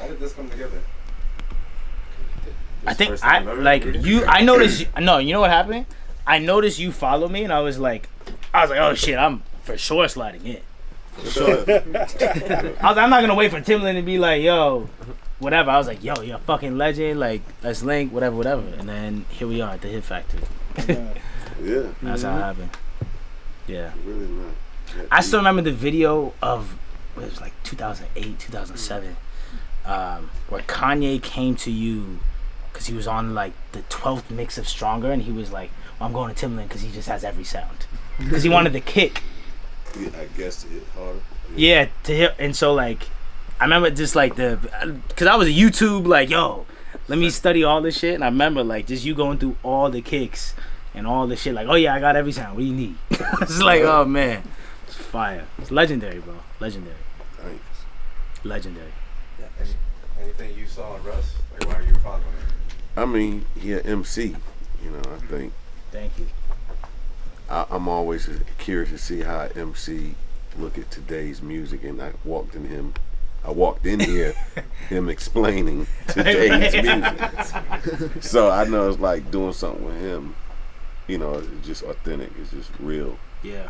How did this come together? I think I noticed. No, you know what happened? I noticed you follow me, and I was like, oh shit, I'm for sure sliding in. For sure. I'm not gonna wait for Timbaland to be like, yo, whatever. I was like, yo, you're a fucking legend. Like, let's link, whatever. And then here we are at the Hit Factory. Yeah. That's how it happened. Yeah. Really not. I still remember the video of, it was like 2008, 2007, where Kanye came to you because he was on like the 12th mix of Stronger, and he was like, well, I'm going to Timbaland because he just has every sound. Because he wanted the kick. Yeah, I guess to hit harder. Yeah, to hit. And so like, I remember just like because I was a YouTube like, yo, let me study all this shit. And I remember like just you going through all the kicks and all the shit like, oh yeah, I got every sound. What do you need? It's like, oh man, it's fire. It's legendary, bro. Legendary. Thanks. Legendary. Yeah, anything you saw in Russ? Like while you were following him? I mean, yeah, MC. You know, I think Thank you. I'm always curious to see how MC look at today's music, and I walked in here, him explaining today's music. So I know it's like doing something with him. You know, it's just authentic. It's just real. Yeah.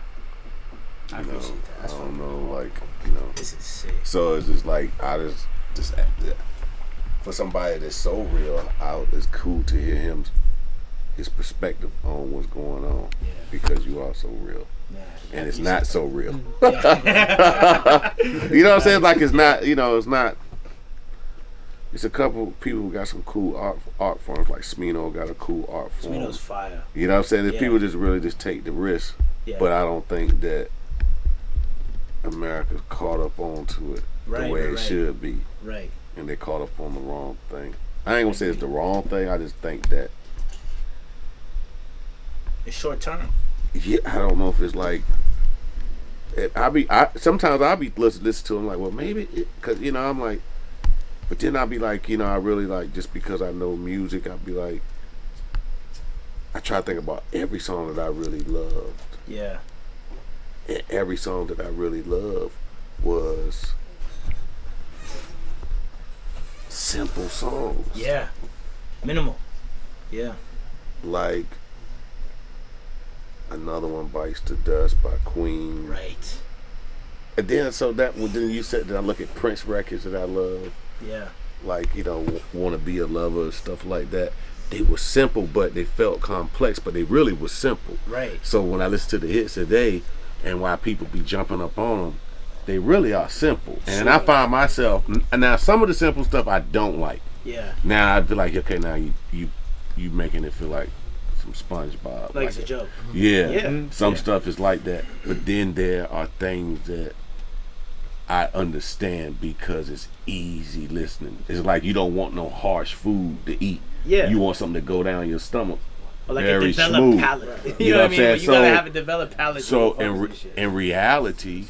I You know, appreciate that. I That's don't fucking know, cool. like, you know. This is sick. So it's just like just for somebody that's so real, it's cool to hear his perspective on what's going on, Yeah. because you are so real, Yeah. and it's not so real. Yeah. You know what I'm saying? Like it's not. You know, it's not. It's a couple people who got some cool art forms. Like Smino got a cool art form. Smino's fire. You know what I'm saying? If Yeah. people just really just take the risk, Yeah. but I don't think that America's caught up onto it Right, the way it right. should be, Right. and they caught up on the wrong thing. I ain't gonna say it's the wrong thing. I just think that. It's short term. Yeah, I don't know if it's like. Sometimes I'll be listen to him like, well, maybe because you know I'm like, but then I'll be like, you know, I really like just because I know music, I'll be like, I try to think about every song that I really loved. Yeah. And every song that I really loved was simple songs. Yeah. Minimal. Yeah. Like Another One Bites the Dust by Queen. Right. And then then you said that I look at Prince records that I love, Yeah. like, you know, Wanna Be a Lover, stuff like that. They were simple, but they felt complex, but they really were simple. Right. So when I listen to the hits today, and why people be jumping up on them, they really are simple. And I find myself now some of the simple stuff I don't like. Yeah. Now I feel like, okay, now you making it feel like some SpongeBob. Like it's a joke. Yeah. Yeah. Some Yeah. stuff is like that. But then there are things that I understand because it's easy listening. It's like you don't want no harsh food to eat. Yeah. You want something to go down your stomach. Or like very a developed smooth. palate. You know what I'm saying? You gotta have a developed palate. So to fuck with this shit. in reality,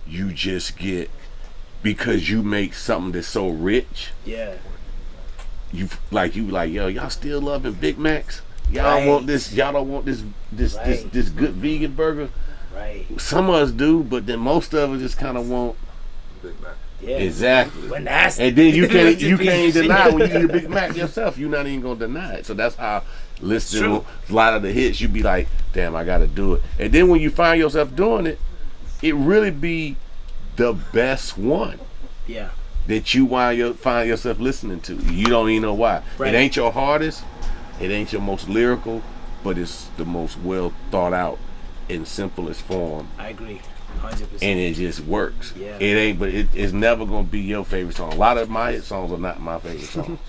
you just get, because you make something that's so rich, Yeah. you like, yo, y'all still loving Big Macs? Y'all Right. want this? Y'all don't want this Right. this good vegan burger? Right. Some of us do, but then most of us just kind of want. Big Mac. Yeah. Exactly. We're nasty. And then you can't Just piece of shit. deny when you eat a Big Mac yourself. You're not even gonna deny it. So that's how listening True. to a lot of the hits, you be like, damn, I gotta do it. And then when you find yourself doing it, it really be the best one Yeah. that you find yourself listening to. You don't even know why. Right. It ain't your hardest, it ain't your most lyrical, but it's the most well thought out in simplest form. I agree. 100%. And it just works. Yeah. It ain't, but it's never gonna be your favorite song. A lot of my hit songs are not my favorite songs.